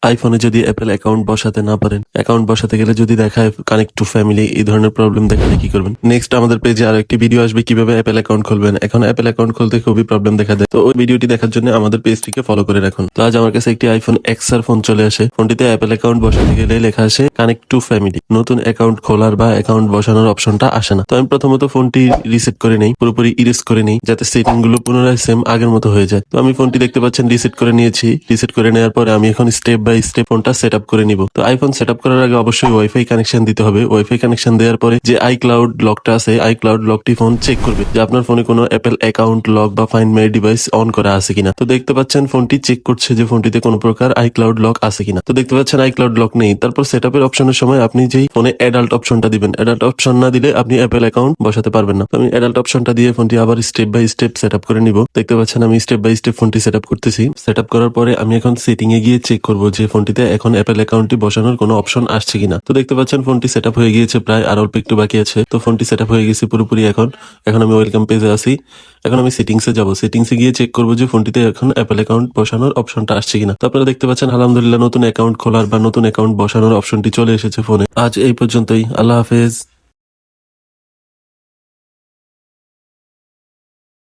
আইফোনে যদি Apple account বসাতে না পারেন, অ্যাকাউন্ট বসাতে গেলে যদি দেখায় কানেক্ট টু ফ্যামিলি, এই ধরনের প্রবলেম দেখালে কি করবেন? নেক্সট আমাদের পেজে আরো একটি ভিডিও আসবে কিভাবে অ্যাপেল অ্যাকাউন্ট খুলবেন। এখন অ্যাপেল অ্যাকাউন্ট খুলতে খুবই প্রবলেম দেখা দেয়, তো ওই ভিডিওটি দেখার জন্য আমাদের পেজটিকে ফলো করে রাখুন। তো আজ আমার কাছে একটি আইফোন এক্সআর ফোন চলে আসে। ফোনটিতে অ্যাপেল অ্যাকাউন্ট বসাতে গেলে লেখা আসে কানেক্ট টু ফ্যামিলি। নতুন অ্যাকাউন্ট খোলার বা অ্যাকাউন্ট বসানোর অপশনটা আসে না। তো আমি প্রথমত ফোনটি রিসেট করে নেই, পুরোপুরি ইরেজ করে নেই, যাতে সেটিং গুলো পুনরায় সেম আগের মতো হয়ে যায়। তো আমি ফোনটি দেখতে পাচ্ছেন রিসেট করে নিয়েছি। রিসেট করে নেওয়ার পরে আমি এখন স্টেপ বাই স্টেপ ফোনটা সেট আপ করে নিব। তো আইফোন সেট আপ করার আগে অবশ্যই ওয়াইফাই কানেকশন দিতে হবে। ওয়াইফাই কানেকশন দেওয়ার পরে যে আইক্লাউড লকটা আছে, আইক্লাউড লকটি ফোন চেক করবে যে আপনার ফোনে কোনো অ্যাপেল অ্যাকাউন্ট লক বা ফাইন্ড মাই ডিভাইস অন করা আছে কিনা। তো দেখতে পাচ্ছেন ফোনটি চেক করছে যে ফোনটিতে কোনো প্রকার আইক্লাউড লক আছে কিনা। তো দেখতে পাচ্ছেন আইক্লাউড লক নেই। তারপর সেট আপের অপশনের সময় আপনি যেই ফোনে অ্যাডাল্ট অপশনটা দিবেন, অ্যাডাল্ট অপশন না দিলে আপনি অ্যাপেল অ্যাকাউন্ট বসাতে পারবেন না। তো আমি অ্যাডাল্ট অপশনটা দিয়ে ফোনটি আবার step by step set up করে নিব। দেখতে পাচ্ছেন আমি স্টেপ বাই স্টেপ ফোনটি সেট আপ করতেছি। সেট আপ করার পরে আমি এখন সেটিং এ গিয়ে চেক করব যে ফোনটিতে এখন অ্যাপেল অ্যাকাউন্টটি বসানোর কোনো অপশন আসছে কিনা। তো দেখতে পাচ্ছেন ফোনটি সেট আপ হয়ে গিয়েছে, প্রায় আর অল্প একটু বাকি আছে। তো ফোনটি সেট আপ হয়ে গেছে পুরোপুরি। এখন আমি ওয়েলকাম পেজে আছি। এখন আমি সেটিংসে যাব। সেটিংসে গিয়ে চেক করবো যে ফোনটিতে এখন অ্যাপেল অ্যাকাউন্ট বসানোর অপশনটা আসছে কিনা। তো আপনারা দেখতে পাচ্ছেন আলহামদুলিল্লাহ নতুন অ্যাকাউন্ট খোলার বা নতুন অ্যাকাউন্ট বসানোর অপশনটি চলে এসেছে ফোনে। আজ এই পর্যন্তই। আল্লাহ হাফেজ।